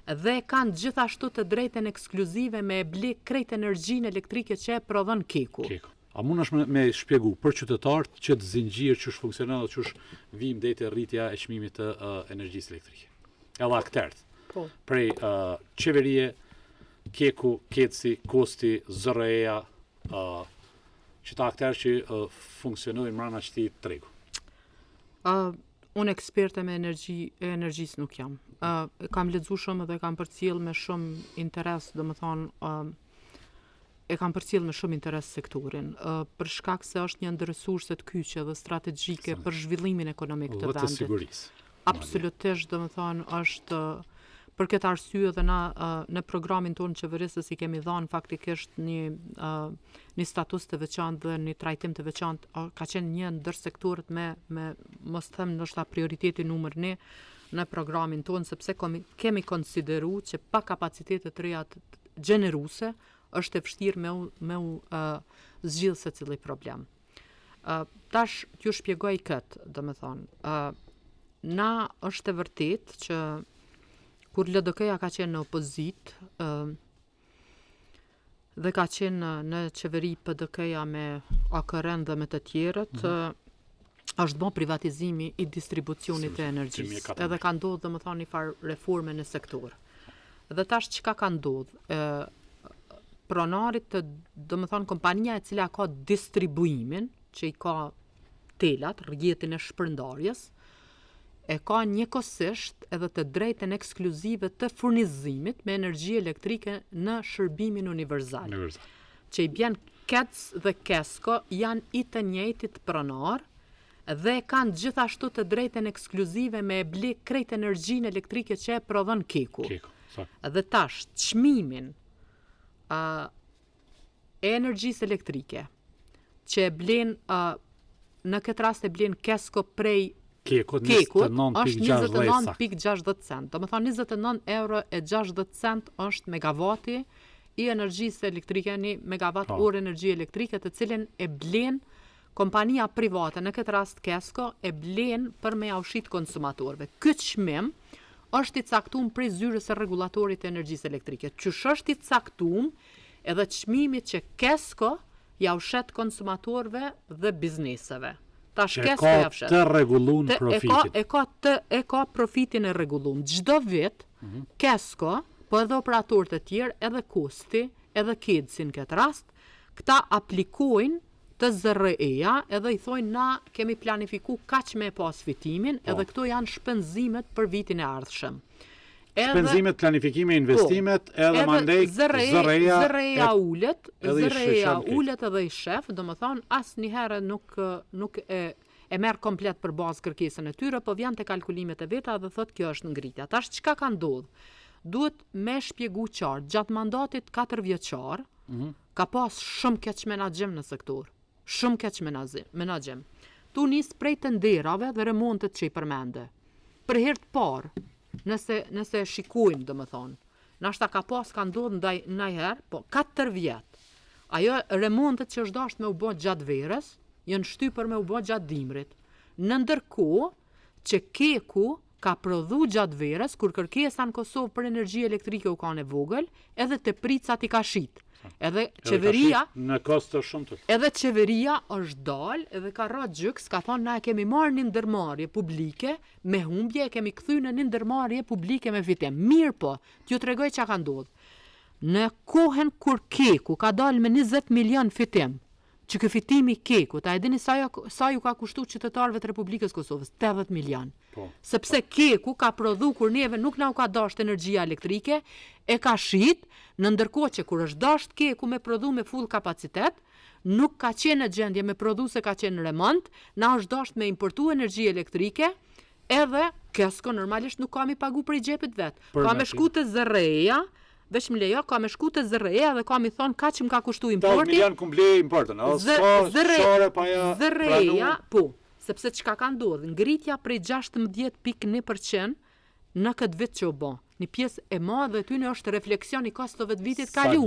dhe kanë gjithashtu të drejtën ekskluzive me e ble krejt energjinë elektrike që e prodhon Keku. A mund është me shpjegu për qytetarët që të zinxhir që është funksional dhe që është vim dete rritja e çmimit të energjisë elektrike. Edhe akterët. Po. Prej qeverie, Keku, Keci, Kosti, ZRE-ja, që ta akterë që funksionojnë mbrana këtij tregu. Unë eksperte me energjisë nuk jam. Kam lexuar shumë dhe kam përcjell me shumë interes, domethënë e kam përcjell me shumë interes sektorin, për shkak se është një ndër resurset kyçe dhe strategjike për zhvillimin ekonomik të vendit. Dhe të sigurisë. Absolutisht, domethënë është për këtë arsye dhe na në programin tonë qeverisës i kemi dhënë faktikisht një status të veçantë dhe një trajtim të veçantë, ka qenë një ndër sektorët me mos them ndoshta prioriteti numër 1 në programin tonë, sepse kemi konsideruar që pa kapacitete të reja gjeneruese është e vështirë me u zgjidhë secili problem. Tash t'ju shpjegoj këtë, domethënë, na është e vërtet që kur LDK-ja ka qenë në opozitë dhe ka qenë në qeveri PDK-ja me AKR-n dhe me të tjerët, është bën privatizimi i distribucionit të energjisë. Edhe ka ndodhur domethënë një farë reforme në sektor. Dhe tash çka ka ndodhur? Pronarit të, domethënë kompania e cila ka distribuimin, që i ka telat, rrjetin e shpërndarjes, e ka njëkohësisht edhe të drejtën ekskluzive të furnizimit me energji elektrike në shërbimin universal. Që i bjen KEC dhe KESCO janë i të njëjtit pronar dhe kanë gjithashtu të drejtën ekskluzive me e ble krejt energjinë elektrike që e prodhon Keku. Dhe tash çmimin e energjisë elektrike që e blen në këtë rast e blen KESCO prej Kekut është 29.60 cent. Domethënë 29,60 cent është megavati i energjisë elektrike, një megavat orë energji elektrike, të cilin e blen kompania private, në këtë rast KESCO, e blen për me ushqit konsumatorëve. Ky çmim është i caktuar prej zyrës së rregullatorit të energjisë elektrike. Qysh është i caktuar edhe çmimi që KESCO ja ushet konsumatorëve dhe bizneseve. Tash KESCO ja fshet. Të rregulluar profitin. E ka profitin e rregulluar. Çdo vit KESCO, po edhe operatorët e tjerë, edhe Kosti, edhe KEDSi në këtë rast, këta aplikojnë të ZRE-ja edhe i thojnë na kemi planifiku kaq me pas fitimin, edhe këto janë shpenzimet për vitin e ardhshëm. Shpenzimet, planifikimi, investimet, edhe mandej ZRE-ja ulet edhe i shef, domethënë asnjëherë nuk e merr komplet për bazë kërkesën e tyre, po vjen te kalkulimet e veta dhe thotë kjo është ngritja. Tash çka ka ndodhur? Duhet me shpjegu qartë, gjatë mandatit 4 vjeçar, ka pas shumë keq menaxhim në sektor. Shumë keq menaxhim. Tu nis prej të nderave dhe remontet që i përmende. Për herë të parë, nëse shikojmë domethënë, nashta ka ndodhur ndajherë, po 4 vjet. Ajo remontet që është dashur me u bë gjatë verës, janë shtypur me u bë gjatë dimrit. Në ndërkohë që Keku ka prodhu gjatë verës, kur kërkesa në Kosovë për energji elektrike u ka në vogël, edhe të pricat i ka shit. Edhe qeveria në kosto shumë të. Edhe qeveria është dalë edhe ka rrë gjyks, ka thonë na e kemi marrë një ndërmarrje publike me humbje, e kemi kthyr në një ndërmarrje publike me fitim. Mirë po, t'ju tregoj çka ka ndodhur. Në kohën kur Keku ka dalë me 20 milion fitim, që ky fitimi Kekut, a e dini sa ju ka kushtuar qytetarëve të Republikës Kosovës? 80 milion. Sepse Keku ka prodhu kur neve nuk na u ka dashur energjia elektrike, e ka shit, në ndërkohë që kur është dashur Keku me prodhu me full kapacitet, nuk ka qenë në gjendje me prodhu se ka qenë në remont, na është dashur me importu energji elektrike, edhe KESCO normalisht nuk ka mi pagu për i xhepit vet. Ka me shku te ZRE-ja, veç më lejo, ka me shku te ZRE-ja dhe ka mi thonë ka që më ka kushtu importi. 10 milion kumble importën, ZRE-ja, po, sepse çka ka ndodhur, ngritja prej 16.1% në këtë vit që u bë. Një pjesë e madhe e tyre është refleksion i kostove të vitit kaluar.